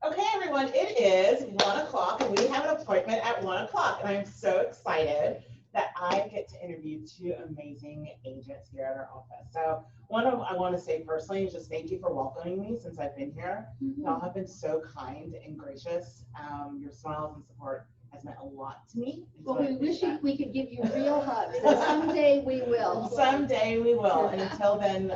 Okay, everyone, it is 1 o'clock and we have an appointment at 1 o'clock. And I'm so excited that I get to interview two amazing agents here at our office. So I want to say personally is just thank you for welcoming me since I've been here. Y'all have been so kind and gracious. Your smiles and support has meant a lot to me. Well, we wish we could give you real hugs, and someday we will. Someday we will. And until then,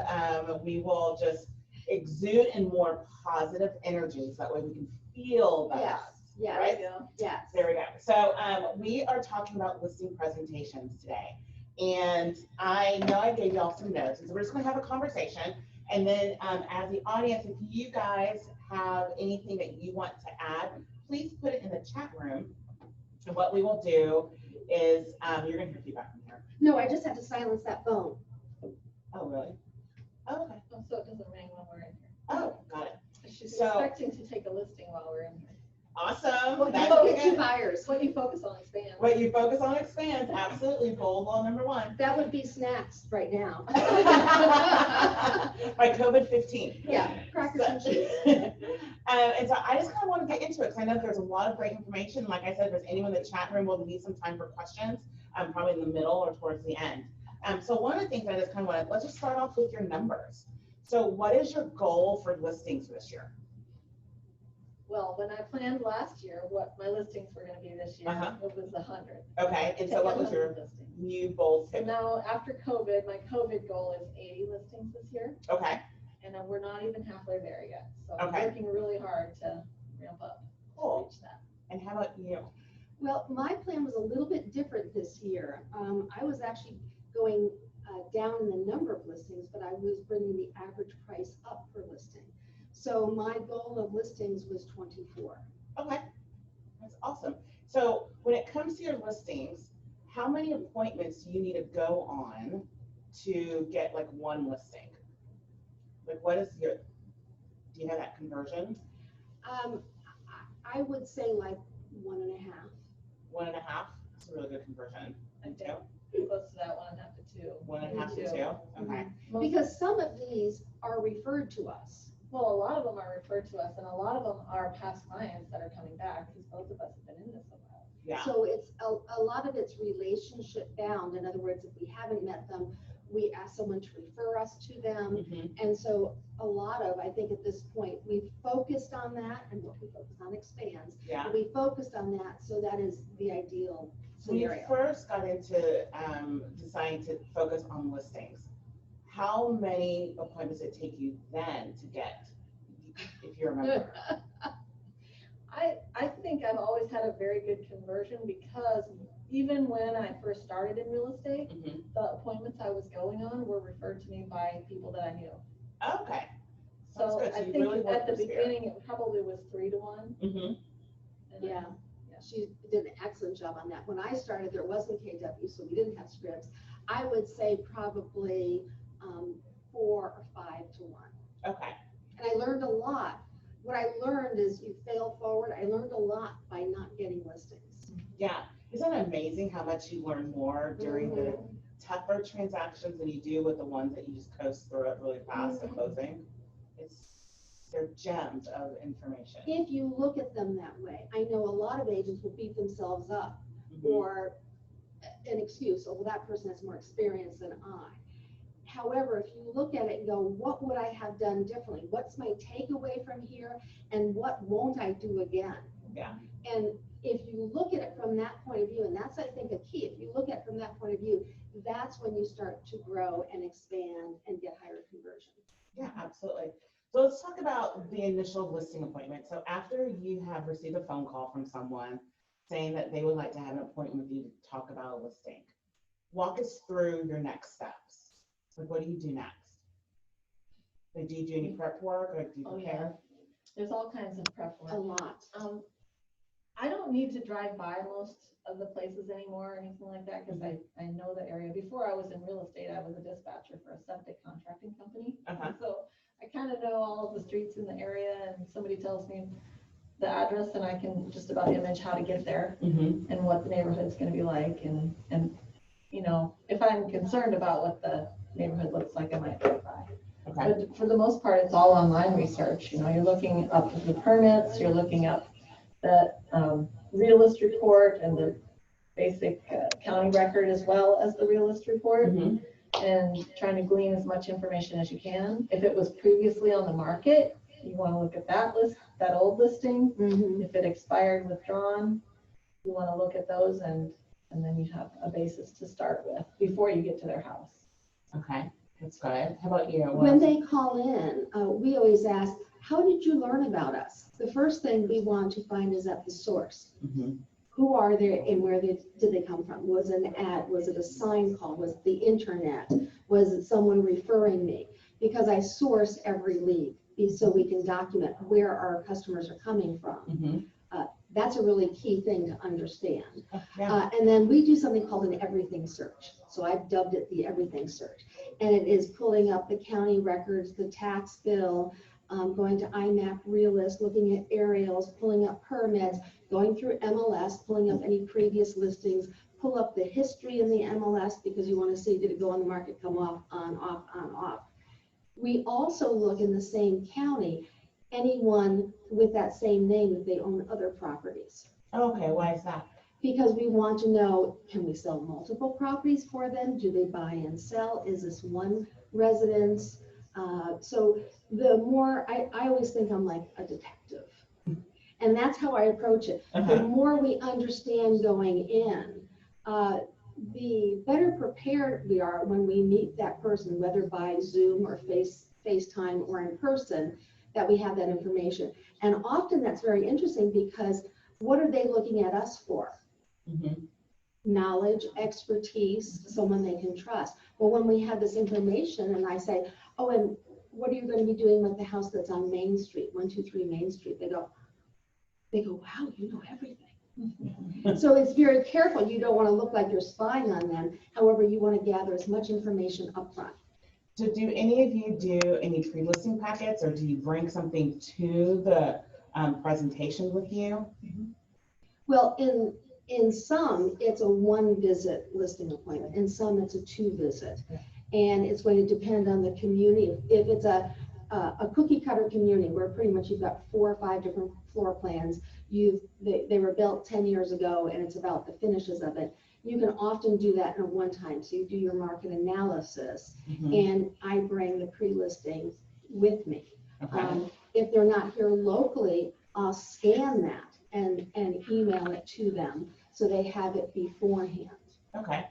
we will just exude in more positive energies. That way we can feel that. Yes. Yes. Right? Yes. There we go. So we are talking about listing presentations today. And I know I gave y'all some notes, and so we're just going to have a conversation. And then as the audience, if you guys have anything that you want to add, please put it in the chat room. And what we will do is, you're going to hear feedback from here. No, I just have to silence that phone. Oh, really? Oh, okay. So it doesn't ring when we're in here. Oh, got it. She's So- expecting to take a listing while we're in here. Awesome. Well, That's you get two good. buyers. What you focus on expands. What you focus on expands. Absolutely. Goal law number 1. That would be snacks right now. By COVID-15. Yeah, crackers and cheese. And so I just kind of want to get into it because I know there's a lot of great information. Like I said, if there's anyone in the chat room, we'll need some time for questions, probably in the middle or towards the end. So one of the things I just kind of want to, let's just start off with your numbers. So what is your goal for listings this year? Well, when I planned last year what my listings were going to be this year, it was 100. Okay, and so what was your listings? new goal? So now after COVID, my COVID goal is 80 listings this year, Okay, and then we're not even halfway there yet. So Okay. I'm working really hard to ramp up to cool. reach that. And how about you? Well, my plan was a little bit different this year. I was actually going down in the number of listings, but I was bringing the average price up per listing. So my goal of listings was 24. Okay, that's awesome. So when it comes to your listings, how many appointments do you need to go on to get like one listing? Like what is your, do you have that conversion? I would say like 1.5. 1.5, that's a really good conversion. And 2? Close to that 1.5 to 2. 1.5 to 2, okay. Because some of these are referred to us. Well, a lot of them are referred to us, and a lot of them are past clients that are coming back because both of us have been in this a while. Yeah, So it's a lot of it's relationship bound. In other words, if we haven't met them, we ask someone to refer us to them. Mhm. And so a lot of, I think at this point, we've focused on that, and what we focus on expands. yeah. But we focused on that, so that is the ideal When you scenario. first got into deciding to focus on listings, how many appointments did it take you then to get, if you remember? I think I've always had a very good conversion because even when I first started in real estate, Mhm. the appointments I was going on were referred to me by people that I knew. Okay. Sounds So good. I you think really at worked the this year. beginning, it probably was 3 to 1. Mhm. And Yeah, she did an excellent job on that. When I started, there wasn't KW, so we didn't have scripts. I would say probably 4 or 5 to 1. Okay. And I learned a lot. What I learned is you fail forward. I learned a lot by not getting listings. Yeah. Isn't it amazing how much you learn more during the tougher transactions than you do with the ones that you just coast through it really fast at closing? They're gems of information. If you look at them that way, I know a lot of agents will beat themselves up Mhm. or an excuse, oh, well, that person has more experience than I. However, if you look at it and go, what would I have done differently? What's my takeaway from here? And what won't I do again? Yeah. And if you look at it from that point of view, and that's, I think, a key, if you look at it from that point of view, that's when you start to grow and expand and get higher conversion. Yeah, absolutely. So let's talk about the initial listing appointment. So after you have received a phone call from someone saying that they would like to have an appointment with you to talk about a listing, walk us through your next steps. Like, what do you do next? Like, do you do any prep work or do you Oh, prepare? there's all kinds of prep work. A lot. I don't need to drive by most of the places anymore or anything like that because I know the area. Before I was in real estate, I was a dispatcher for a septic contracting company. Uh-huh. So I kind of know all of the streets in the area, and somebody tells me the address and I can just about image how to get there Mm-hmm. and what the neighborhood's going to be like. And, you know, if I'm concerned about what the neighborhood looks like, I might drive by. Okay. But for the most part, it's all online research. You know, you're looking up the permits, you're looking up the realist report and the basic county record as well as the realist report, Mhm. and trying to glean as much information as you can. If it was previously on the market, you want to look at that list, that old listing. Mhm. If it expired, withdrawn, you want to look at those, and then you have a basis to start with before you get to their house. Okay, that's good. How about you? When they call in, we always ask, how did you learn about us? The first thing we want to find is at the source. Mhm. Who are they and where did they come from? Was it an ad? Was it a sign call? Was it the internet? Was it someone referring me? Because I source every lead so we can document where our customers are coming from. Mhm. That's a really key thing to understand. Yeah. And then we do something called an everything search. So I've dubbed it the everything search. And it is pulling up the county records, the tax bill, going to IMAP Realist, looking at aerials, pulling up permits, going through MLS, pulling up any previous listings, pull up the history in the MLS because you want to see, did it go on the market, come off, on, off, on, off. We also look in the same county, anyone with that same name if they own other properties. Okay, why is that? Because we want to know, can we sell multiple properties for them? Do they buy and sell? Is this one residence? So the more, I always think I'm like a detective. And that's how I approach it. The Uh-huh. more we understand going in, the better prepared we are when we meet that person, whether by Zoom or FaceTime or in person, that we have that information. And often that's very interesting because what are they looking at us for? Mhm. Knowledge, expertise, someone they can trust. Well, when we have this information and I say, oh, and what are you going to be doing with the house that's on Main Street, 123 Main Street? They go, wow, you know everything. So it's very careful. You don't want to look like you're spying on them. However, you want to gather as much information up front. So do any of you do any pre-listing packets, or do you bring something to the presentation with you? Well, in some, it's a one visit listing appointment. In some, it's a two visit. And it's going to depend on the community. If it's a cookie cutter community where pretty much you've got 4 or 5 different floor plans, they were built 10 years ago and it's about the finishes of it. You can often do that in a one time. So you do your market analysis and I bring the pre-listing with me. Okay. If they're not here locally, I'll scan that and email it to them so they have it beforehand. Okay.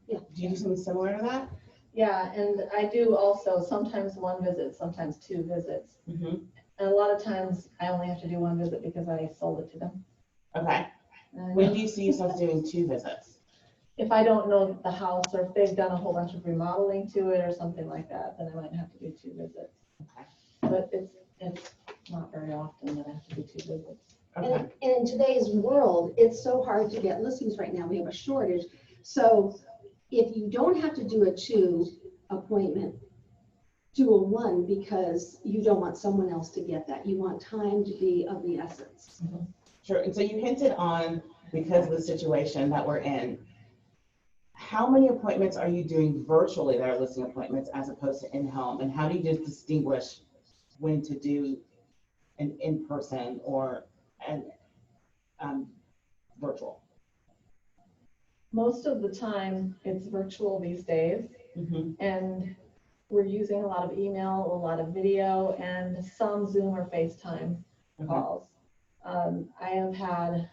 Yeah. Do you do something similar to that? Yeah, and I do also sometimes one visit, sometimes 2 visits. Mm-hmm. And a lot of times I only have to do 1 visit because I sold it to them. Okay. When do you see yourself doing 2 visits? If I don't know the house or if they've done a whole bunch of remodeling to it or something like that, then I might have to do 2 visits. Okay. But it's not very often that I have to do 2 visits. Okay. And in today's world, it's so hard to get listings right now. We have a shortage. So if you don't have to do a 2 appointment, do a 1 because you don't want someone else to get that. You want time to be of the essence. Sure. And so you hinted on, because of the situation that we're in, how many appointments are you doing virtually that are listing appointments as opposed to in-home? And how do you just distinguish when to do an in-person or an virtual? Most of the time it's virtual these days. And we're using a lot of email, a lot of video, and some Zoom or FaceTime calls. I have had,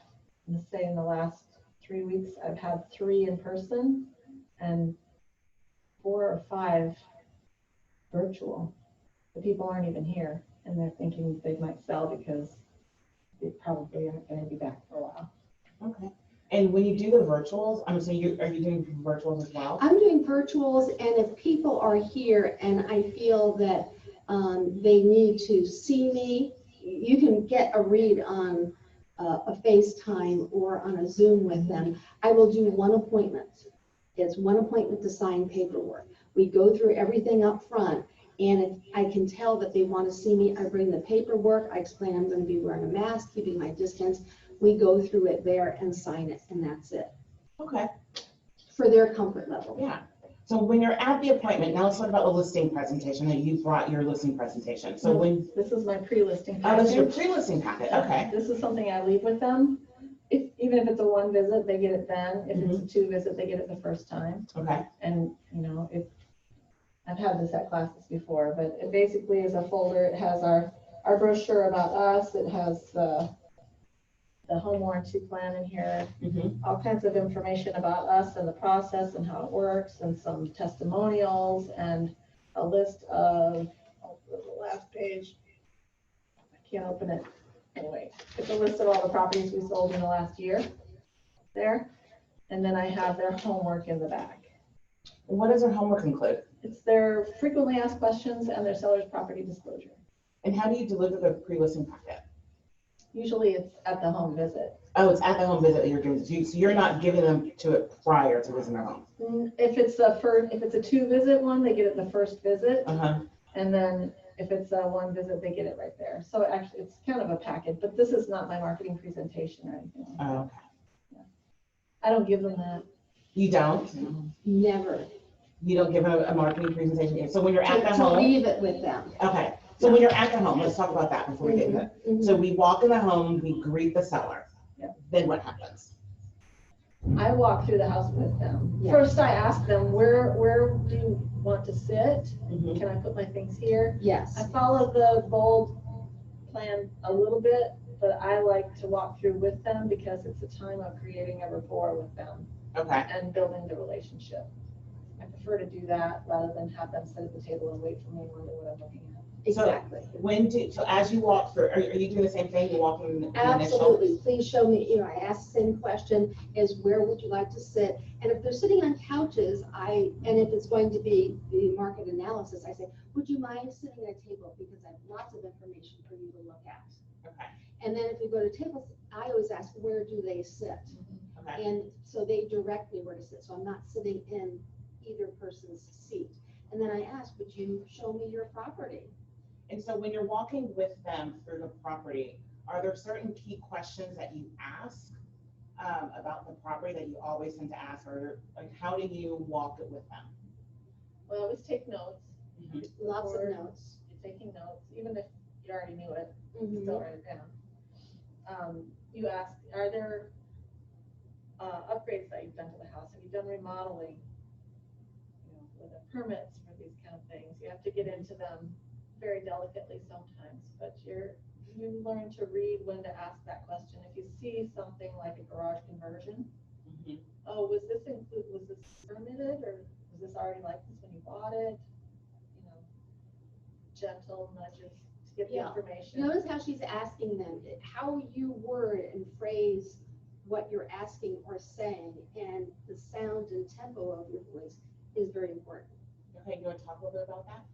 let's say in the last 3 weeks, I've had 3 in person and 4 or 5 virtual. The people aren't even here and they're thinking they might sell because they probably aren't going to be back for a while. Okay. And when you do the virtuals, are you doing virtuals as well? I'm doing virtuals, and if people are here and I feel that they need to see me, you can get a read on a FaceTime or on a Zoom with them. I will do 1 appointment. It's 1 appointment to sign paperwork. We go through everything up front, and if I can tell that they want to see me, I bring the paperwork. I explain I'm going to be wearing a mask, keeping my distance. We go through it there and sign it, and that's it. Okay. For their comfort level. Yeah. So when you're at the appointment, now let's talk about the listing presentation, that you brought your listing presentation. So when, This is my pre-listing oh, that's your package. pre-listing packet, okay. This is something I leave with them. Even if it's a one visit, they get it then. If it's a two visit, they get it the first time. Okay, And, I've had this at classes before, but it basically is a folder. It has our brochure about us. It has the home warranty plan in here, all kinds of information about us and the process and how it works, and some testimonials, and a list of, the last page. I can't open it. Anyway, it's a list of all the properties we sold in the last year there. And then I have their homework in the back. what does their homework include? It's their frequently asked questions and their seller's property disclosure. And how do you deliver the pre-listing packet? Usually it's at the home visit. Oh, it's at the home visit that you're giving it to, so you're not giving them to it prior to visiting their home? If it's a two visit one, they get it the first visit. And then if it's a one visit, they get it right there. So actually it's kind of a packet, but this is not my marketing presentation or anything like that. Oh, okay. Yeah. I don't give them that. You don't? Never. You don't give them a marketing presentation? So when you're at the To home? leave it with them. Okay, so when you're at the home, let's talk about that before we get into it. So we walk in the home, we greet the seller. Yeah. Then what happens? I walk through the house with them. Yeah. First, I ask them, where do you want to sit? Mhm. Can I put my things here? Yes. I follow the bold plan a little bit, but I like to walk through with them because it's a time of creating a rapport with them Okay, and building the relationship. I prefer to do that rather than have them sit at the table and wait for me and wonder what I'm looking at. Exactly. so as you walk through, are you doing the same thing? You're walking the initial? Absolutely. Please show me, I ask the same question, is where would you like to sit? And if they're sitting on couches, and if it's going to be the market analysis, I say, would you mind sitting at a table? Because I have lots of information for you to look at. Okay, And then if we go to tables, I always ask, where do they sit? okay. And so they direct me where to sit. So I'm not sitting in either person's seat. And then I ask, would you show me your property? And so when you're walking with them through the property, are there certain key questions that you ask about the property that you always tend to ask, or like how do you walk it with them? Well, I always take notes. Lots of Or notes. You're taking notes, even if you already knew it, Mhm. still write it down. You ask, are there upgrades that you've done to the house? Have you done remodeling? With the permits for these kind of things, you have to get into them very delicately sometimes, but you learn to read when to ask that question. If you see something like a garage conversion, oh, was this permitted, or was this already like this when you bought it? Gentle nudges to get the Yeah. information. Notice how she's asking them, how you word and phrase what you're asking or saying, and the sound and tempo of your voice is very important. Okay, you want to talk a little bit about that?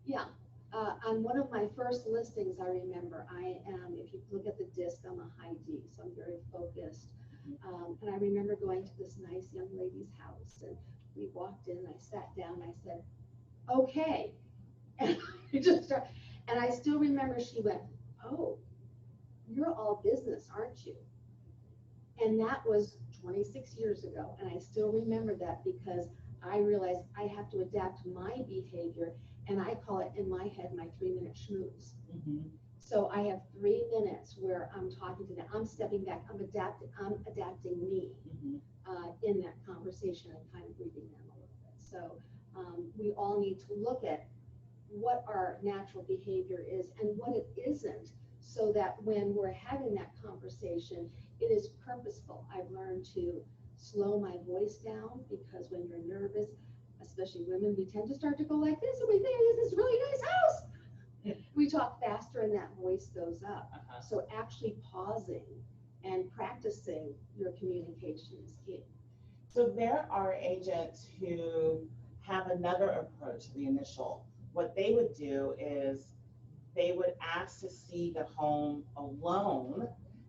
Yeah. On one of my first listings, I remember I am, if you look at the disc, I'm a high D, so I'm very focused. And I remember going to this nice young lady's house, and we walked in, I sat down, I said, okay. And I just started, and I still remember she went, oh, you're all business, aren't you? And that was 26 years ago. And I still remember that because I realized I have to adapt my behavior, and I call it in my head my 3-minute schmooze. So I have 3 minutes where I'm talking to them, I'm stepping back, I'm adapting me in that conversation and kind of reading them a little bit. So we all need to look at what our natural behavior is and what it isn't, so that when we're having that conversation, it is purposeful. I've learned to slow my voice down, because when you're nervous, especially women, we tend to start to go like this, and we think this is a really nice house. We talk faster and that voice goes up. So actually pausing and practicing your communication is key. So there are agents who have another approach to the initial. What they would do is they would ask to see the home alone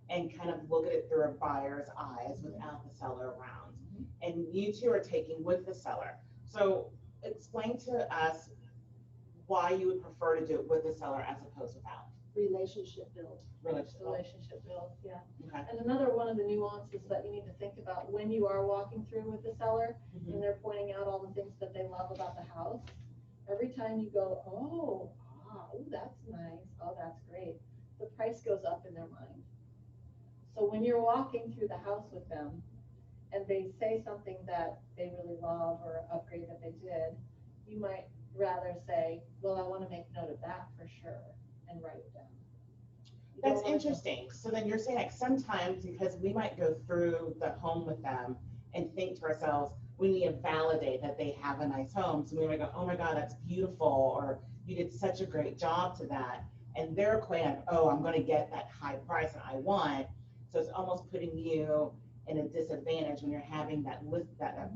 and kind of look at it through a buyer's eyes without the seller around. And you two are taking with the seller. So explain to us why you would prefer to do it with the seller as opposed to without. relationship build. Relationship build, yeah. Okay. And another one of the nuances that you need to think about when you are walking through with the seller and they're pointing out all the things that they love about the house, every time you go, oh, that's nice, oh, that's great, the price goes up in their mind. So when you're walking through the house with them and they say something that they really love or upgrade that they did, you might rather say, well, I want to make note of that for sure and write it down. That's interesting. So then you're saying like sometimes, because we might go through the home with them and think to ourselves, we need to validate that they have a nice home. So we might go, oh my God, that's beautiful, or you did such a great job to that. And they're equating, oh, I'm going to get that high price that I want. So it's almost putting you in a disadvantage when you're having that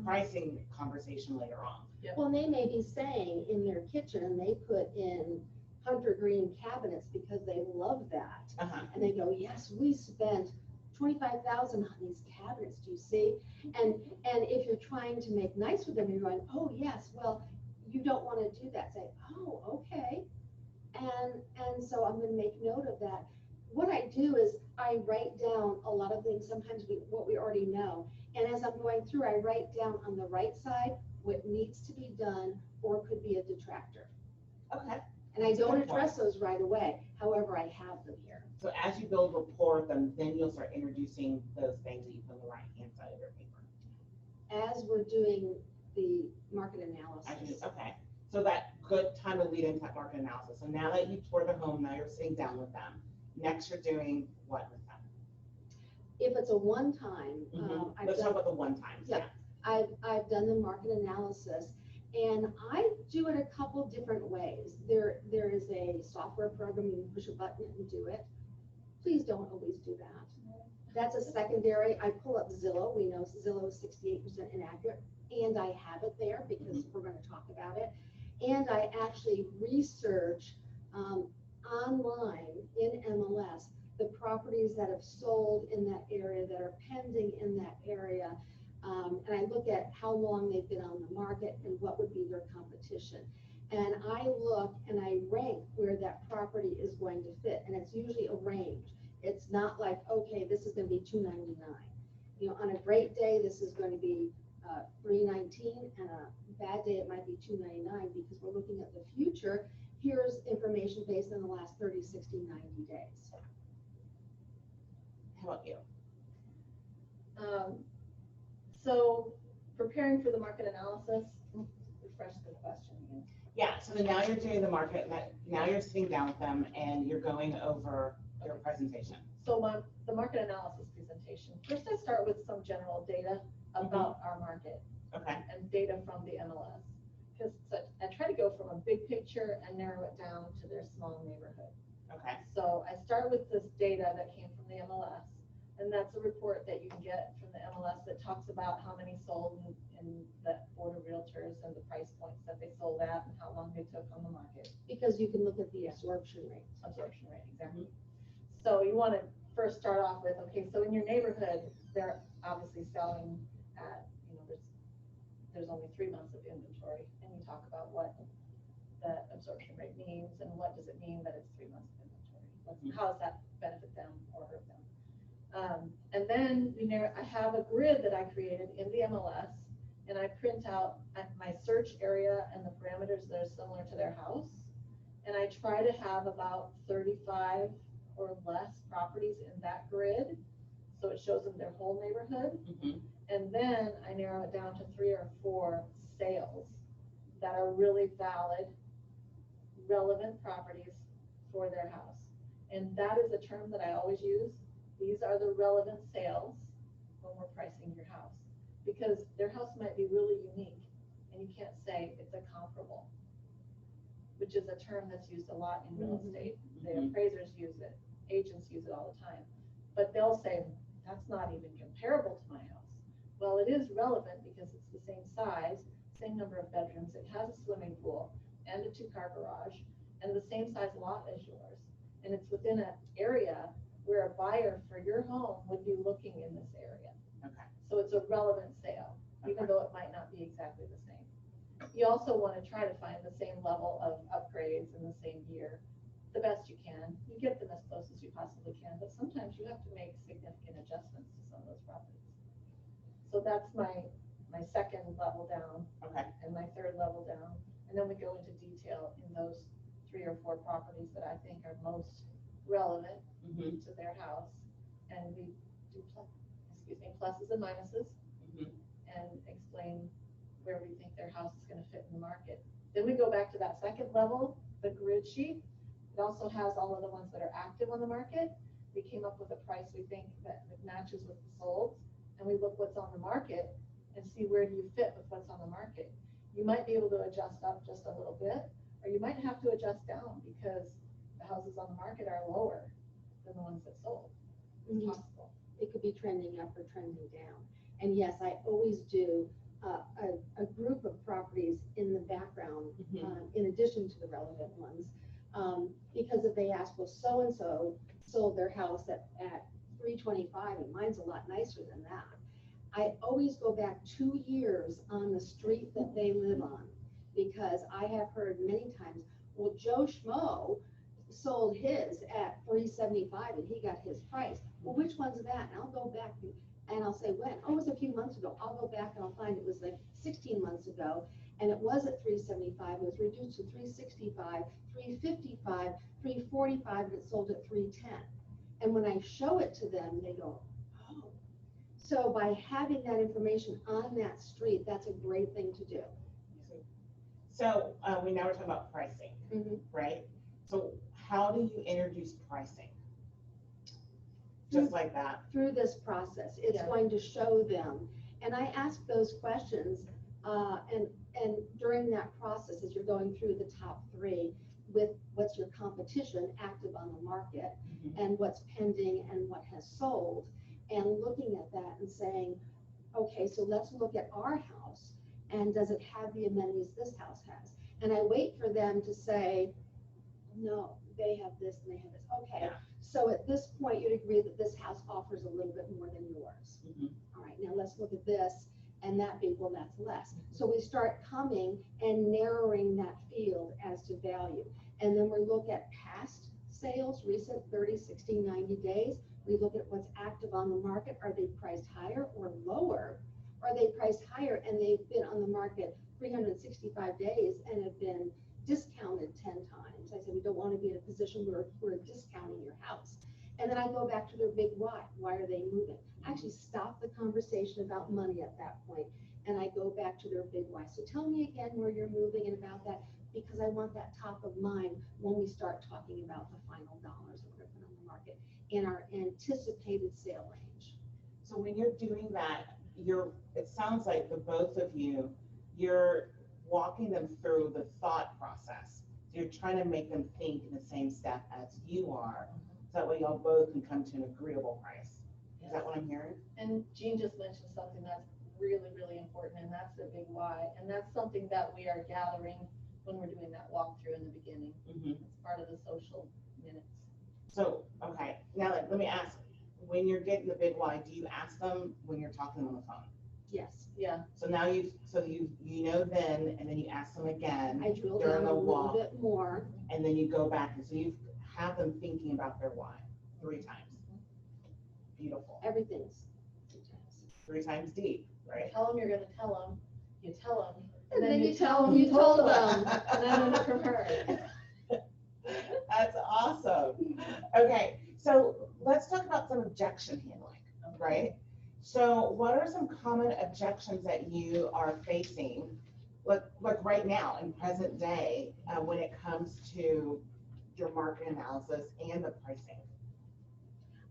pricing conversation later on. Yep. Well, they may be saying in their kitchen, they put in hunter green cabinets because they love that. And they go, yes, we spent $25,000 on these cabinets, do you see? And if you're trying to make nice with them, you're going, oh yes, well, you don't want to do that. Say, oh, okay. And so I'm going to make note of that. What I do is I write down a lot of things, sometimes what we already know. And as I'm going through, I write down on the right side what needs to be done or could be a detractor. Okay. And I don't address those right away. However, I have them here. So as you build rapport with them, then you'll start introducing those things that you put on the right hand side of your paper. As we're doing the market analysis. Okay. So that good time to lead into that market analysis. So now that you've toured the home, now you're sitting down with them. Next, you're doing what with them? If it's a one-time, Let's talk about the one-times. Yeah. I've done the market analysis, and I do it a couple different ways. There is a software program, you can push a button and do it. Please don't always do that. That's a secondary. I pull up Zillow. We know Zillow is 68% inaccurate, and I have it there because we're going to talk about it. And I actually research online in MLS the properties that have sold in that area, that are pending in that area. And I look at how long they've been on the market and what would be their competition. And I look and I rank where that property is going to fit. And it's usually a range. It's not like, okay, this is going to be $299. You know, on a great day, this is going to be $319, and a bad day, it might be $299, because we're looking at the future. Here's information based on the last 30, 60, 90 days. How about you? So preparing for the market analysis, refresh the question again. Yeah, so then now you're doing the market, now you're sitting down with them and you're going over your presentation. So the market analysis presentation, first I start with some general data about our market. Okay. And data from the MLS. Because I try to go from a big picture and narrow it down to their small neighborhood. Okay. So I start with this data that came from the MLS. And that's a report that you can get from the MLS that talks about how many sold in the Board of Realtors and the price points that they sold at and how long they took on the market. Because you can look at the absorption rate. Absorption rate, exactly. So you want to first start off with, okay, so in your neighborhood, they're obviously selling at, you know, there's only 3 months of inventory, and you talk about what the absorption rate means and what does it mean that it's 3 months of inventory. How does that benefit them or hurt them? And then I have a grid that I created in the MLS, and I print out my search area and the parameters that are similar to their house. And I try to have about 35 or less properties in that grid, so it shows them their whole neighborhood. And then I narrow it down to 3 or 4 sales that are really valid, relevant properties for their house. And that is a term that I always use. These are the relevant sales when we're pricing your house, because their house might be really unique and you can't say it's a comparable, which is a term that's used a lot in real estate. The appraisers use it, agents use it all the time, but they'll say that's not even comparable to my house. Well, it is relevant because it's the same size, same number of bedrooms, it has a swimming pool and a 2-car garage and the same size lot as yours, and it's within an area where a buyer for your home would be looking in this area. Okay. So it's a relevant sale, even though it might not be exactly the same. You also want to try to find the same level of upgrades in the same year the best you can. You get them as close as you possibly can, but sometimes you have to make significant adjustments to some of those properties. So that's my second level down. Okay. And my third level down. And then we go into detail in those 3 or 4 properties that I think are most relevant to their house. And we do pluses and minuses, and explain where we think their house is going to fit in the market. Then we go back to that second level, the grid sheet. It also has all of the ones that are active on the market. We came up with a price we think that matches with the solds, and we look what's on the market and see where do you fit with what's on the market. You might be able to adjust up just a little bit, or you might have to adjust down because the houses on the market are lower than the ones that sold. It's possible. It could be trending up or trending down. And yes, I always do a group of properties in the background, in addition to the relevant ones. Because if they ask, well, so-and-so sold their house at $325 and mine's a lot nicer than that, I always go back 2 years on the street that they live on, because I have heard many times, well, Joe Schmo sold his at $375 and he got his price. Well, which one's that? And I'll go back and I'll say, when? Oh, it was a few months ago. I'll go back and I'll find it was like 16 months ago, and it was at $375. It was reduced to $365, $355, $345, and it sold at $310. And when I show it to them, they go, oh. So by having that information on that street, that's a great thing to do. So we now we're talking about pricing, right? So how do you introduce pricing? Just like that? Through this process, it's going to show them. And I ask those questions, and during that process, as you're going through the top 3, with what's your competition active on the market, and what's pending and what has sold, and looking at that and saying, okay, so let's look at our house, and does it have the amenities this house has? And I wait for them to say, no, they have this and they have this. Okay, so at this point, you'd agree that this house offers a little bit more than yours. All right, now let's look at this, and that big, well, that's less. So we start coming and narrowing that field as to value. And then we look at past sales, recent 30, 60, 90 days. We look at what's active on the market. Are they priced higher or lower? Are they priced higher and they've been on the market 365 days and have been discounted 10 times? I said, we don't want to be in a position where we're discounting your house. And then I go back to their big why. Why are they moving? I actually stop the conversation about money at that point, and I go back to their big why. So tell me again where you're moving and about that, because I want that top of mind when we start talking about the final dollars that we're going to put on the market in our anticipated sale range. So when you're doing that, it sounds like the both of you, you're walking them through the thought process. So you're trying to make them think in the same step as you are. So that way y'all both can come to an agreeable price. Is that what I'm hearing? And Jean just mentioned something that's really, really important, and that's the big why. And that's something that we are gathering when we're doing that walkthrough in the beginning. It's part of the social minutes. So, okay, now let me ask, when you're getting the big why, do you ask them when you're talking on the phone? Yes. Yeah. So now you know then, and then you ask them again. I drill during down the a little walk, bit more. and then you go back, and so you have them thinking about their why 3 times. Beautiful. Everything's 3 times deep, right? Tell them you're going to tell them. You tell them. And then you tell them you told them. And then we concur. That's awesome. Okay, so let's talk about some objection handling, right? So what are some common objections that you are facing, like right now in present day, when it comes to your market analysis and the pricing?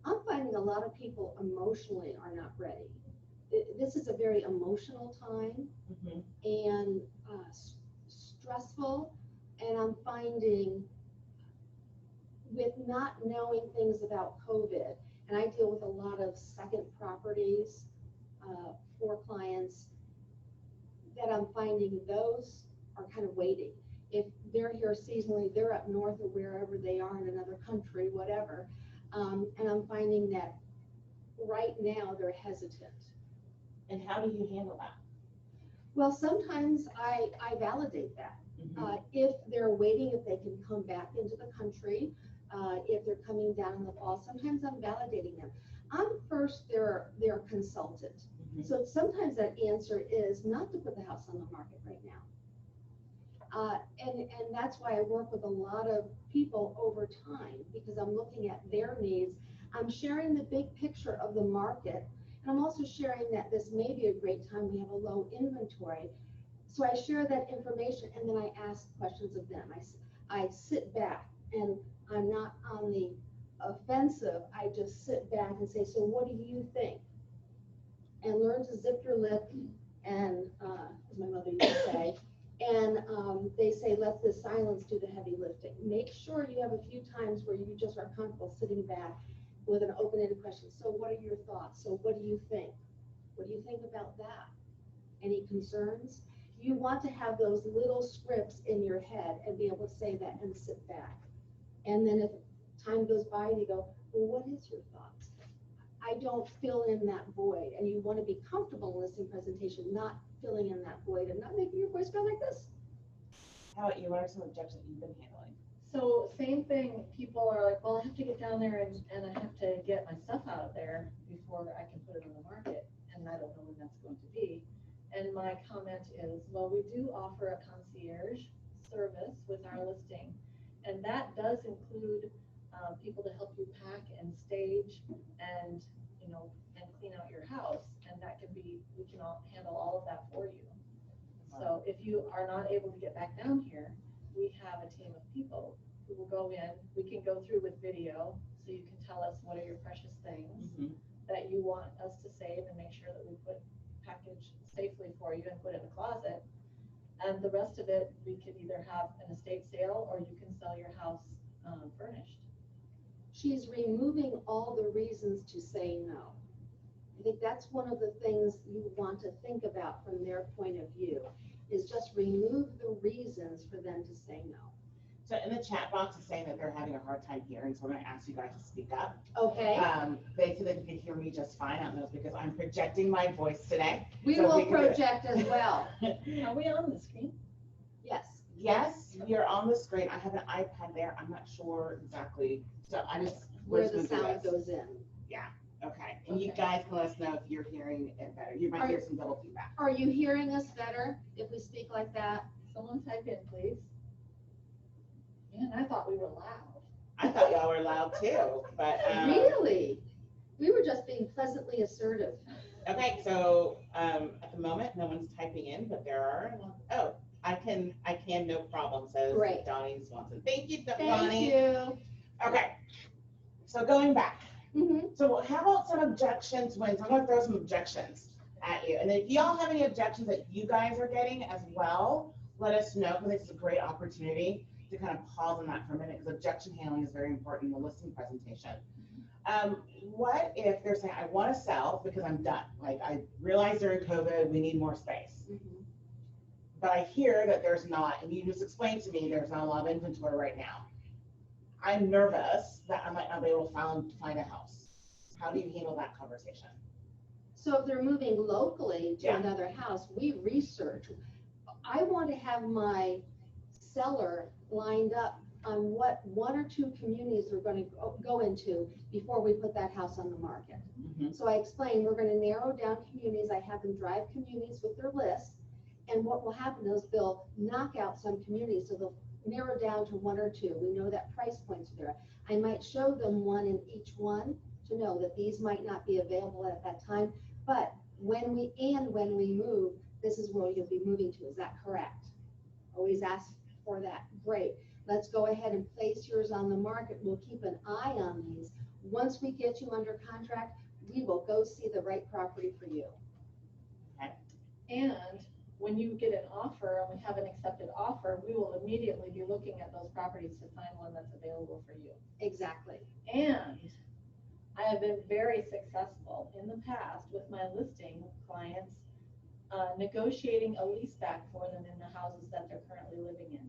I'm finding a lot of people emotionally are not ready. This is a very emotional time and stressful, and I'm finding with not knowing things about COVID, and I deal with a lot of second properties for clients, that I'm finding those are kind of waiting. If they're here seasonally, they're up north or wherever they are in another country, whatever. And I'm finding that right now they're hesitant. And how do you handle that? Well, sometimes I validate that. If they're waiting, if they can come back into the country, if they're coming down in the fall, sometimes I'm validating them. I'm first their consultant. Mhm. So sometimes that answer is not to put the house on the market right now. And that's why I work with a lot of people over time, because I'm looking at their needs. I'm sharing the big picture of the market, and I'm also sharing that this may be a great time. We have a low inventory. So I share that information, and then I ask questions of them. I sit back, and I'm not on the offensive. I just sit back and say, so what do you think? And learn to zip your lip, and as my mother used to say, and they say, let the silence do the heavy lifting. Make sure you have a few times where you just are comfortable sitting back with an open-ended question. So what are your thoughts? So what do you think? What do you think about that? Any concerns? You want to have those little scripts in your head and be able to say that and sit back. And then if time goes by and you go, well, what is your thoughts? I don't fill in that void. And you want to be comfortable in listening presentation, not filling in that void and not making your voice go like this. How about you? What are some objections that you've been handling? So same thing, people are like, well, I have to get down there and I have to get my stuff out of there before I can put it on the market. And I don't know when that's going to be. And my comment is, well, we do offer a concierge service with our listing. And that does include people to help you pack and stage and, and clean out your house. And that can be, we can handle all of that for you. So if you are not able to get back down here, we have a team of people who will go in. We can go through with video, so you can tell us what are your precious things that you want us to save and make sure that we package safely for you and put in a closet. And the rest of it, we could either have an estate sale or you can sell your house furnished. She's removing all the reasons to say no. I think that's one of the things you want to think about from their point of view, is just remove the reasons for them to say no. So in the chat box is saying that they're having a hard time hearing, so we're going to ask you guys to speak up. Okay. They said that you can hear me just fine. I don't know if it's because I'm projecting my voice today. We will project as well. Are we on the screen? Yes. Yes, you're on the screen. I have an iPad there. I'm not sure exactly. So I just where the sound goes in. Yeah. Okay. And you guys can let us know if you're hearing it better. You might hear some double feedback. Are you hearing us better if we speak like that? Someone type in, please. Man, I thought we were loud. I thought y'all were loud too, but really? We were just being pleasantly assertive. Okay, so at the moment, no one's typing in, but there are. Oh, I can, no problem, says Great. Donnie Swanson. Thank you, Donnie. Thank you. Okay, so going back. Mm-hmm. So how about some objections when, so I'm gonna throw some objections at you. And then if y'all have any objections that you guys are getting as well, let us know, because this is a great opportunity to kind of pause on that for a minute, because objection handling is very important in the listing presentation. What if they're saying, I want to sell because I'm done. Like, I realize during COVID, we need more space. Mm-hmm. But I hear that there's not, and you just explained to me, there's not a lot of inventory right now. I'm nervous that I might not be able to find a house. How do you handle that conversation? So if they're moving locally to another house, we research. I want to have my seller lined up on what 1 or 2 communities we're going to go into before we put that house on the market. Mm-hmm. So I explained, we're going to narrow down communities. I have them drive communities with their list. And what will happen is they'll knock out some communities. So they'll narrow down to 1 or 2. We know that price points are there. I might show them one in each one to know that these might not be available at that time. But when we move, this is where you'll be moving to. Is that correct? Always ask for that. Great. Let's go ahead and place yours on the market. We'll keep an eye on these. Once we get you under contract, we will go see the right property for you. Okay. And when you get an offer and we have an accepted offer, we will immediately be looking at those properties to find one that's available for you. Exactly. And I have been very successful in the past with my listing clients negotiating a lease back for them in the houses that they're currently living in.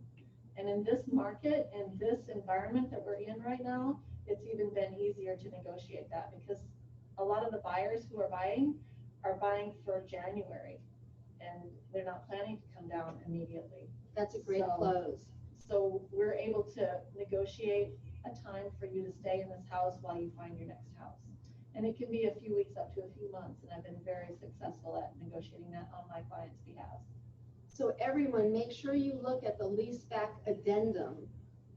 And in this market and this environment that we're in right now, it's even been easier to negotiate that, because a lot of the buyers who are buying for January, and they're not planning to come down immediately. That's a great So- close. So we're able to negotiate a time for you to stay in this house while you find your next house. And it can be a few weeks up to a few months, and I've been very successful at negotiating that on my client's behalf. So everyone, make sure you look at the lease back addendum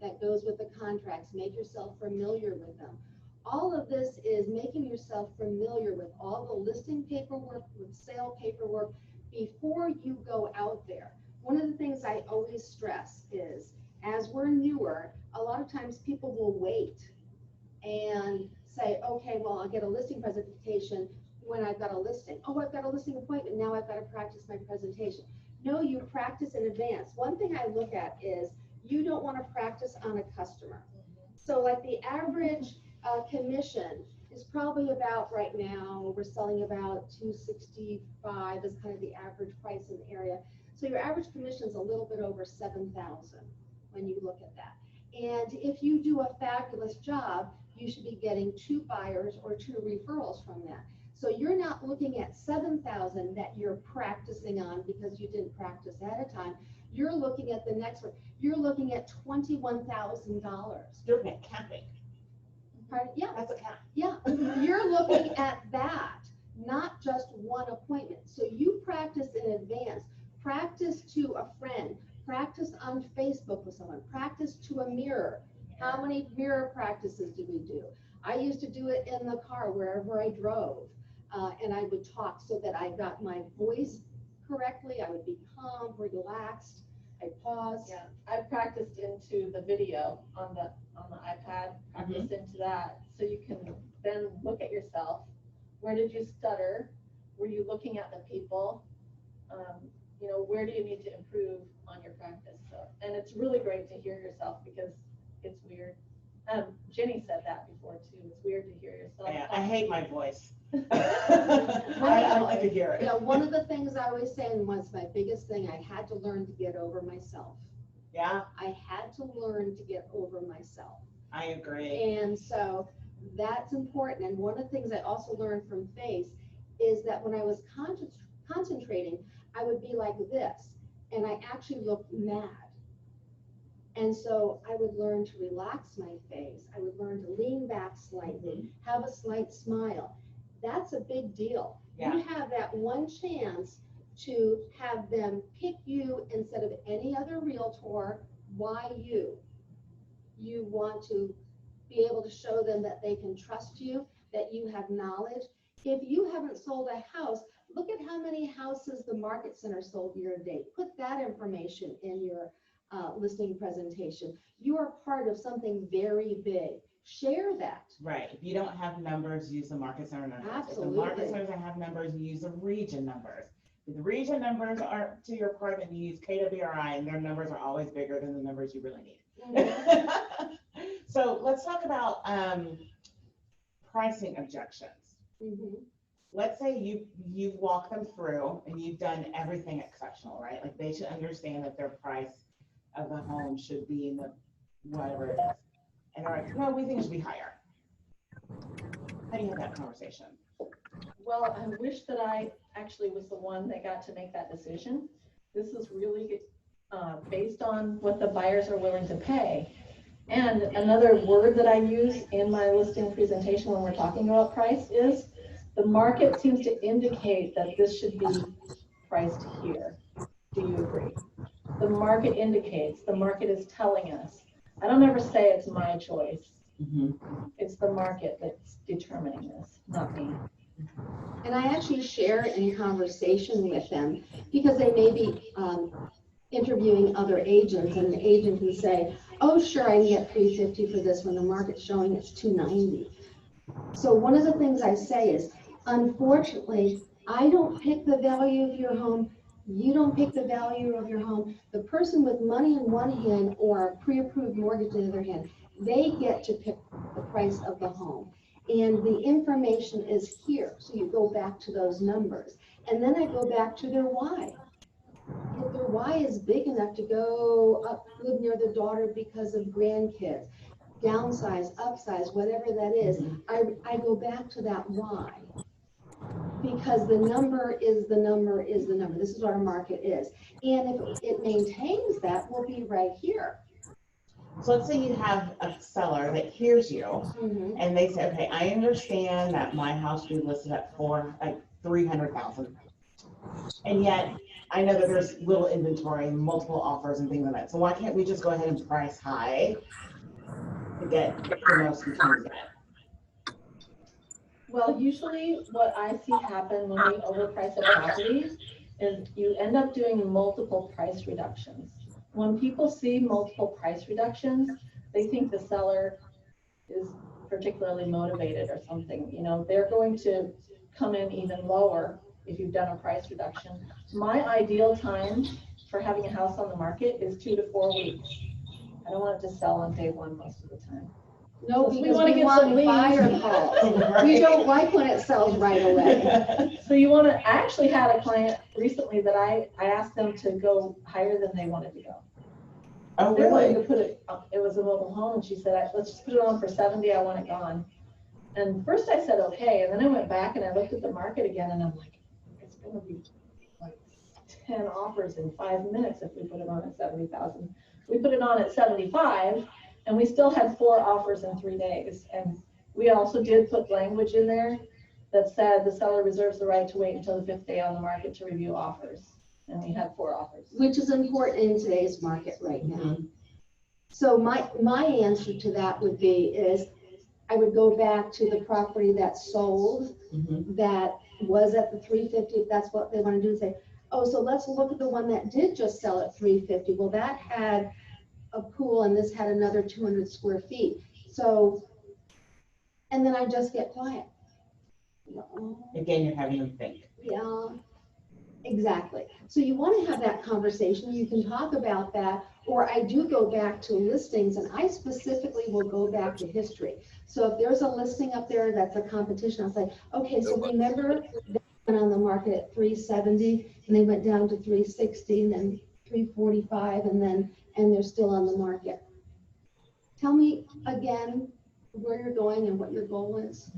that goes with the contracts. Make yourself familiar with them. All of this is making yourself familiar with all the listing paperwork, with sale paperwork before you go out there. One of the things I always stress is, as we're newer, a lot of times people will wait and say, okay, well, I'll get a listing presentation when I've got a listing. Oh, I've got a listing appointment. Now I've got to practice my presentation. No, you practice in advance. One thing I look at is you don't want to practice on a customer. So like the average commission is probably about, right now, we're selling about $265 is kind of the average price in the area. So your average commission is a little bit over $7,000 when you look at that. And if you do a fabulous job, you should be getting 2 buyers or 2 referrals from that. So you're not looking at $7,000 that you're practicing on because you didn't practice ahead of time. You're looking at the next one. You're looking at $21,000. You're capping. Pardon? Yeah, That's a cap. yeah. You're looking at that, not just one appointment. So you practice in advance. Practice to a friend. Practice on Facebook with someone. Practice to a mirror. How many mirror practices do we do? I used to do it in the car wherever I drove, and I would talk so that I got my voice correctly. I would be calm, relaxed. I pause. Yeah, I practiced into the video on the iPad, practiced into that, so you can then look at yourself. Where did you stutter? Were you looking at the people? You know, where do you need to improve on your practice? So, and it's really great to hear yourself because it's weird. Jenny said that before too. It's weird to hear yourself. Yeah, I hate my voice. I don't like to hear it. Yeah, one of the things I always say, and was my biggest thing, I had to learn to get over myself. Yeah, I had to learn to get over myself. I agree. And so that's important. And one of the things I also learned from Face is that when I was concentrating, I would be like this, and I actually looked mad. And so I would learn to relax my face. I would learn to lean back slightly, have a slight smile. That's a big deal. Yeah. You have that one chance to have them pick you instead of any other realtor. Why you? You want to be able to show them that they can trust you, that you have knowledge. If you haven't sold a house, look at how many houses the Market Center sold year to date. Put that information in your listing presentation. You are part of something very big. Share that. Right. If you don't have numbers, use the Market Center numbers. Absolutely. If the Market Center doesn't have numbers, you use the region numbers. If the region numbers aren't to your part, then you use KWRI, and their numbers are always bigger than the numbers you really need. Mhm. So let's talk about pricing objections. Mhm. Let's say you've walked them through and you've done everything exceptional, right? Like they should understand that their price of the home should be in the whatever it is. And they're like, no, we think it should be higher. How do you have that conversation? Well, I wish that I actually was the one that got to make that decision. This is really based on what the buyers are willing to pay. And another word that I use in my listing presentation when we're talking about price is the market seems to indicate that this should be priced here. Do you agree? The market indicates, the market is telling us. I don't ever say it's my choice. It's the market that's determining this, not me. And I actually share in conversation with them because they may be interviewing other agents, and the agent can say, oh, sure, I can get $350 for this when the market's showing it's $290. So one of the things I say is, unfortunately, I don't pick the value of your home. You don't pick the value of your home. The person with money in one hand or a pre-approved mortgage in the other hand, they get to pick the price of the home. And the information is here. So you go back to those numbers. And then I go back to their why. If their why is big enough to go up, live near the daughter because of grandkids, downsize, upsize, whatever that is, I go back to that why. because the number is the number is the number. This is what our market is. And if it maintains that, we'll be right here. So let's say you have a seller that hears you Mhm. and they say, okay, I understand that my house should be listed at 300,000. And yet I know that there's little inventory, multiple offers and things like that. So why can't we just go ahead and price high to get the most we can get? Well, usually what I see happen when we overprice a property is you end up doing multiple price reductions. When people see multiple price reductions, they think the seller is particularly motivated or something. You know, they're going to come in even lower if you've done a price reduction. My ideal time for having a house on the market is 2 to 4 weeks. I don't want it to sell on day one most of the time. No, So because wanna we get some want leads. buyer calls. We don't like when it sells right away. So you want to, I actually had a client recently that I asked them to go higher than they wanted to go. Oh, They wanted really? to put it, it was a mobile home, and she said, let's just put it on for 70, I want it gone. And first I said, okay, and then I went back and I looked at the market again, and I'm like, it's gonna be like 10 offers in 5 minutes if we put it on at 70,000. We put it on at 75, and we still had 4 offers in 3 days. And we also did put language in there that said the seller reserves the right to wait until the 5th day on the market to review offers. And we had 4 offers. Which is important in today's market right now. Mm-hmm. So my answer to that would be is I would go back to the property that sold, Mm-hmm. that was at the 350, if that's what they want to do, and say, oh, so let's look at the one that did just sell at 350. Well, that had a pool and this had another 200 square feet. So, and then I just get quiet. Again, you're having them think. Yeah, exactly. So you want to have that conversation. You can talk about that, or I do go back to listings, and I specifically will go back to history. So if there's a listing up there that's a competition, I'll say, okay, so remember they went on the market at 370 and they went down to 360 and then 345 and they're still on the market. Tell me again where you're going and what your goal is.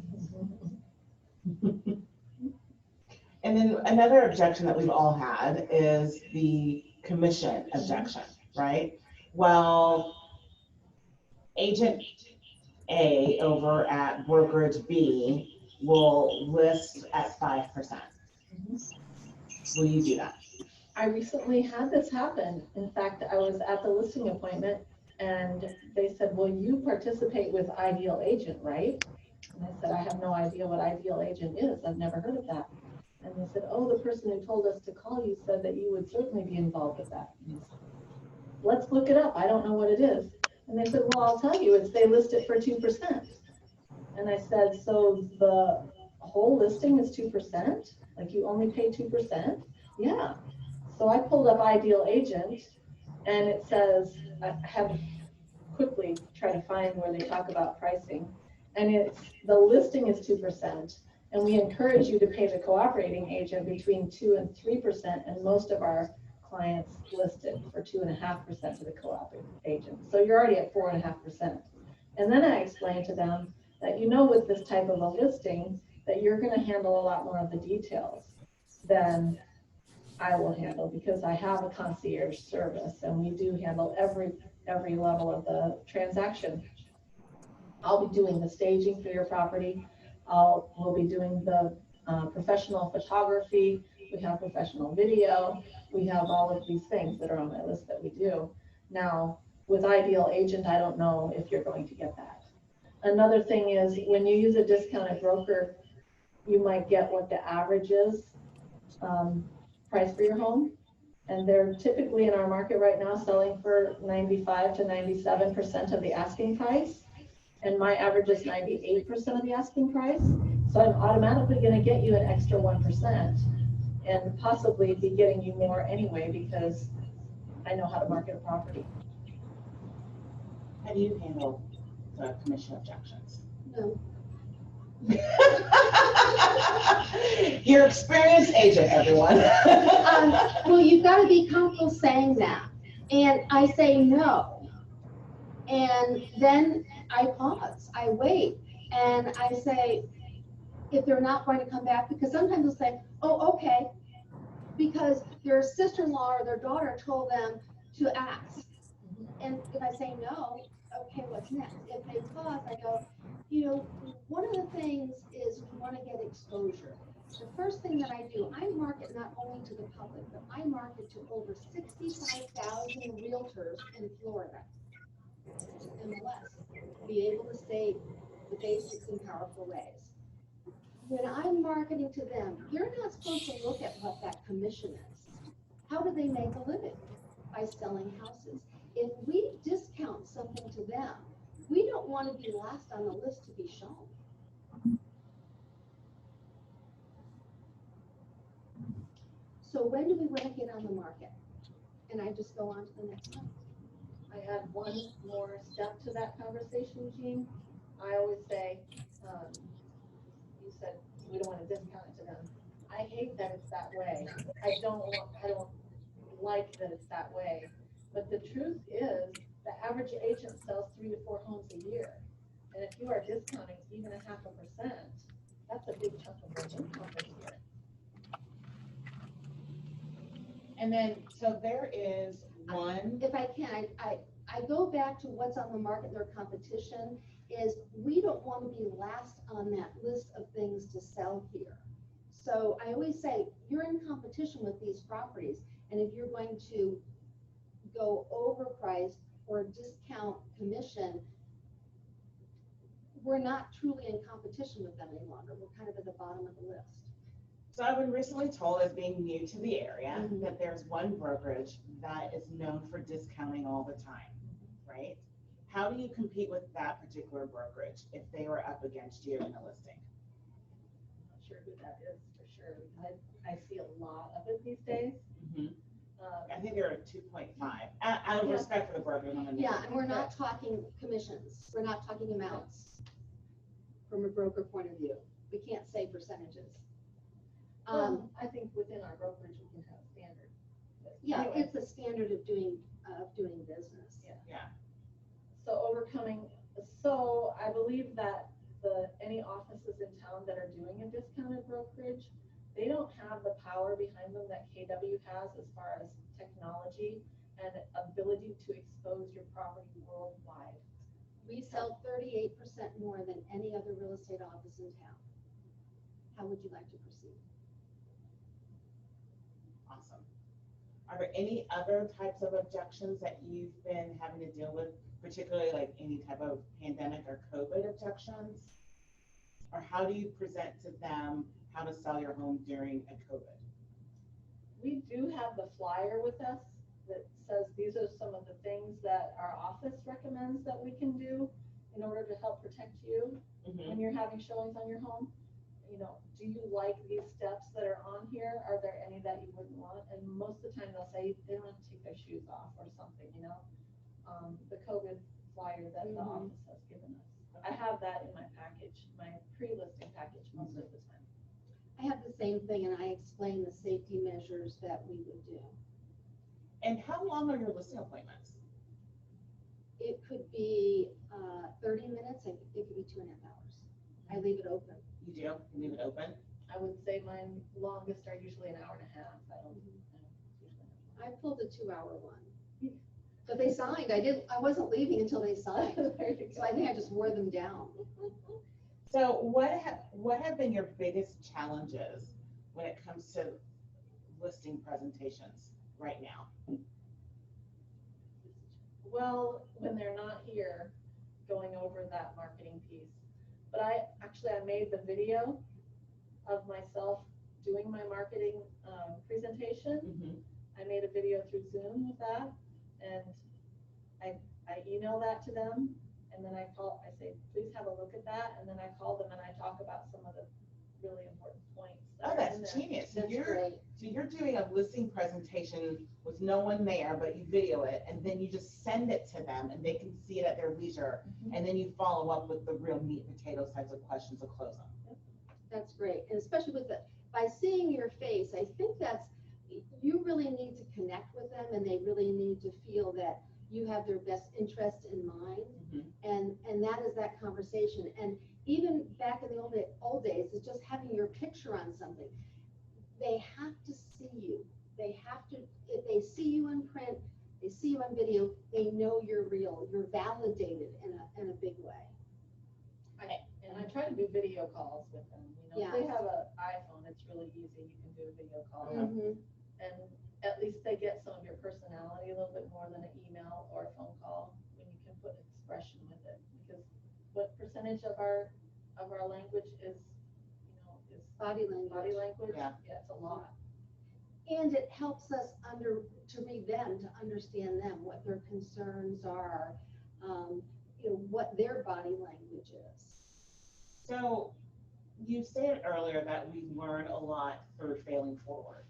And then another objection that we've all had is the commission objection, right? Well, agent A over at brokerage B will list at 5%. Will you do that? I recently had this happen. In fact, I was at the listing appointment and they said, well, you participate with Ideal Agent, right? And I said, I have no idea what Ideal Agent is. I've never heard of that. And they said, oh, the person who told us to call you said that you would certainly be involved with that. Let's look it up. I don't know what it is. And they said, well, I'll tell you, they list it for 2%. And I said, so the whole listing is 2%? Like you only pay 2%? Yeah. So I pulled up Ideal Agent, and it says, I have quickly try to find where they talk about pricing. And it's, the listing is 2%. And we encourage you to pay the cooperating agent between 2 and 3%. And most of our clients listed for 2.5% to the cooperating agent. So you're already at 4.5%. And then I explained to them that, you know, with this type of a listing, that you're going to handle a lot more of the details than I will handle, because I have a concierge service and we do handle every level of the transaction. I'll be doing the staging for your property. We'll be doing the professional photography. We have professional video. We have all of these things that are on my list that we do. Now, with Ideal Agent, I don't know if you're going to get that. Another thing is, when you use a discounted broker, you might get what the average is price for your home. And they're typically in our market right now selling for 95 to 97% of the asking price. And my average is 98% of the asking price. So I'm automatically going to get you an extra 1% and possibly be getting you more anyway, because I know how to market a property. How do you handle the commission objections? No. Your experienced agent, everyone. Well, you've got to be comfortable saying that. And I say no. And then I pause, I wait, and I say, if they're not going to come back, because sometimes they'll say, oh, okay, because their sister-in-law or their daughter told them to ask. And if I say no, okay, what's next? If they pause, I go, one of the things is we want to get exposure. The first thing that I do, I market not only to the public, but I market to over 65,000 realtors in Florida, MLS, be able to say the basics in powerful ways. When I'm marketing to them, you're not supposed to look at what that commission is. How do they make a living? By selling houses. If we discount something to them, we don't want to be last on the list to be shown. So when do we want to get on the market? And I just go on to the next one. I add one more step to that conversation, Jean. I always say, you said we don't want to discount it to them. I hate that it's that way. I don't like that it's that way. But the truth is, the average agent sells 3 to 4 homes a year. And if you are discounting even 0.5%, that's a big chunk of their income this year. And then, so there is one. If I can, I go back to what's on the market, their competition is we don't want to be last on that list of things to sell here. So I always say you're in competition with these properties, and if you're going to go overpriced or discount commission, we're not truly in competition with them any longer. We're kind of at the bottom of the list. So I've been recently told, as being new to the area, that there's one brokerage that is known for discounting all the time, right? How do you compete with that particular brokerage if they were up against you in a listing? I'm not sure who that is for sure. I see a lot of it these days. I think they're at 2.5. Out of respect for the broker. Yeah, and we're not talking commissions. We're not talking amounts from a broker point of view. We can't say percentages. I think within our brokerage we can have standard. Yeah, anyway. It's a standard of doing business. Yeah. So I believe that any offices in town that are doing a discounted brokerage, they don't have the power behind them that KW has as far as technology and ability to expose your property worldwide. We sell 38% more than any other real estate office in town. How would you like to proceed? Awesome. Are there any other types of objections that you've been having to deal with, particularly like any type of pandemic or COVID objections? Or how do you present to them how to sell your home during a COVID? We do have the flyer with us that says these are some of the things that our office recommends that we can do in order to help protect you when you're having showings on your home. Do you like these steps that are on here? Are there any that you wouldn't want? And most of the time they'll say they don't have to take their shoes off or something, the COVID flyer that the office has given us. I have that in my package, my pre-listing package most of the time. I have the same thing, and I explain the safety measures that we would do. And how long are your listing appointments? It could be 30 minutes, it could be 2.5 hours. I leave it open. You do? You leave it open? I would say mine longest are usually an hour and a half. I pulled a 2-hour one. But they signed. I wasn't leaving until they signed. So I think I just wore them down. So what have been your biggest challenges when it comes to listing presentations right now? Well, when they're not here, going over that marketing piece. But I made the video of myself doing my marketing presentation. I made a video through Zoom with that, and I email that to them, and then I say, please have a look at that, and then I call them and I talk about some of the really important points. Oh, that's genius. So you're doing a listing presentation with no one there, but you video it, and then you just send it to them, and they can see it at their leisure, and then you follow up with the real meat and potatoes types of questions to close them. That's great, and especially by seeing your face, I think you really need to connect with them, and they really need to feel that you have their best interest in mind, and that is that conversation. And even back in the old days, is just having your picture on something. They have to see you. They have to, if they see you in print, they see you on video, they know you're real. You're validated in a big way. And I try to do video calls with them. You know, Yeah. if they have an iPhone, it's really easy. You can do a video call. Mm-hmm. And at least they get some of your personality a little bit more than an email or a phone call when you can put expression with it. Because what percentage of our language is, is Body language. body language? Yeah. Yeah, it's a lot. And it helps us to read them, to understand them, what their concerns are, what their body language is. So you said earlier that we learn a lot through failing forward.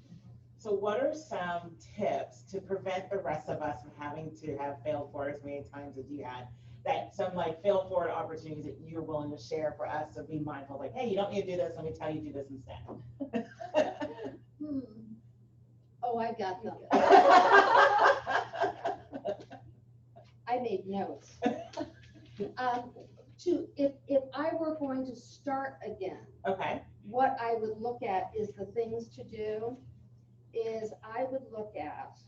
So what are some tips to prevent the rest of us from having to have failed forward as many times as you had? That some like fail forward opportunities that you're willing to share for us to be mindful, like, hey, you don't need to do this, let me tell you to do this instead. Oh, I got them. I made notes. If I were going to start again, Okay. what I would look at is the things to do is I would look at,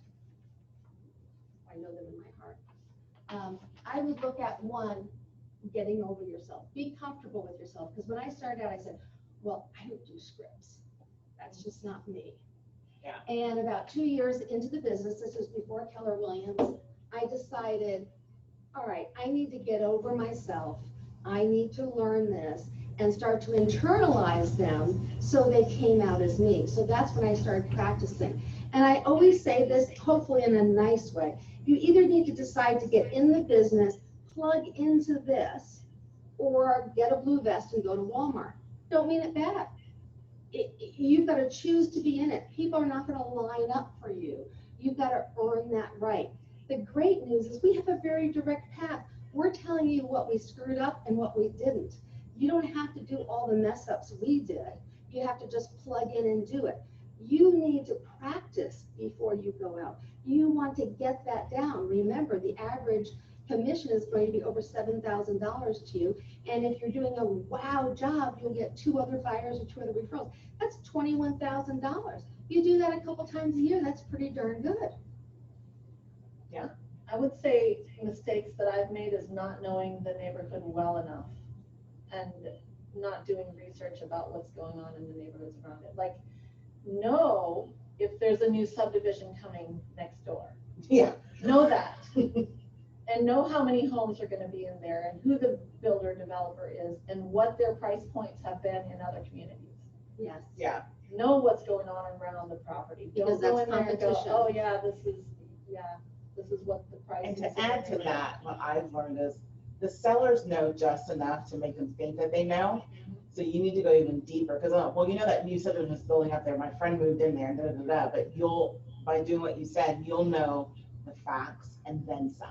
I know them in my heart. I would look at one, getting over yourself. Be comfortable with yourself. Because when I started out, I said, well, I don't do scripts. That's just not me. Yeah. And about 2 years into the business, this was before Keller Williams, I decided, all right, I need to get over myself. I need to learn this and start to internalize them so they came out as me. So that's when I started practicing. And I always say this, hopefully in a nice way. You either need to decide to get in the business, plug into this, or get a blue vest and go to Walmart. Don't mean it bad. You've got to choose to be in it. People are not going to line up for you. You've got to earn that right. The great news is we have a very direct path. We're telling you what we screwed up and what we didn't. You don't have to do all the mess ups we did. You have to just plug in and do it. You need to practice before you go out. You want to get that down. Remember, the average commission is going to be over $7,000 to you. And if you're doing a wow job, you'll get 2 other buyers or 2 other referrals. That's $21,000. You do that a couple times a year, that's pretty darn good. Yeah. I would say mistakes that I've made is not knowing the neighborhood well enough and not doing research about what's going on in the neighborhoods around it. Like, know if there's a new subdivision coming next door. Yeah. Know that. And know how many homes are going to be in there and who the builder developer is and what their price points have been in other communities. Yes. Yeah. Know what's going on around the property. Because Don't go that's in there and go, competition. oh yeah, this is what the price And is. to add to that, what I've learned is the sellers know just enough to make them think that they know. So you need to go even deeper because, well, you know that new subdivision is building up there. My friend moved in there and but by doing what you said, you'll know the facts and then some.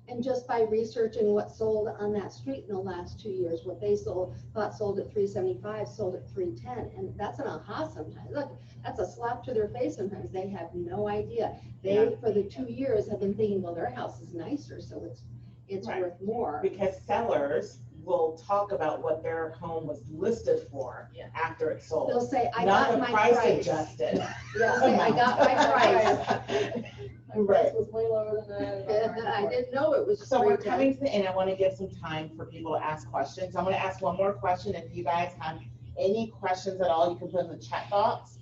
And just by researching what sold on that street in the last 2 years, what they thought sold at $375, sold at $310, and that's an aha sometimes. Look, that's a slap to their face sometimes. They have no idea. They, for the 2 years, have been thinking, well, their house is nicer, so it's Right. worth more. Because sellers will talk about what their home was listed for after it's sold. They'll say, I Not got the my price price. adjusted. They'll say, I got my price. My price was way lower than that. I didn't know it was. So we're $310. coming to the end. I want to give some time for people to ask questions. I'm going to ask one more question. If you guys have any questions at all, you can put in the chat box.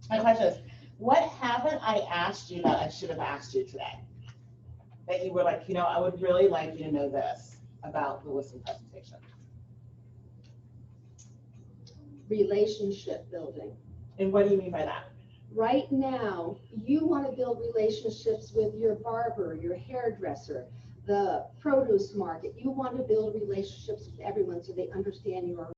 My question is, what haven't I asked you that I should have asked you today? That you were like, I would really like you to know this about the listing presentation. Relationship building. And what do you mean by that? Right now, you want to build relationships with your barber, your hairdresser, the produce market. You want to build relationships with everyone so they understand your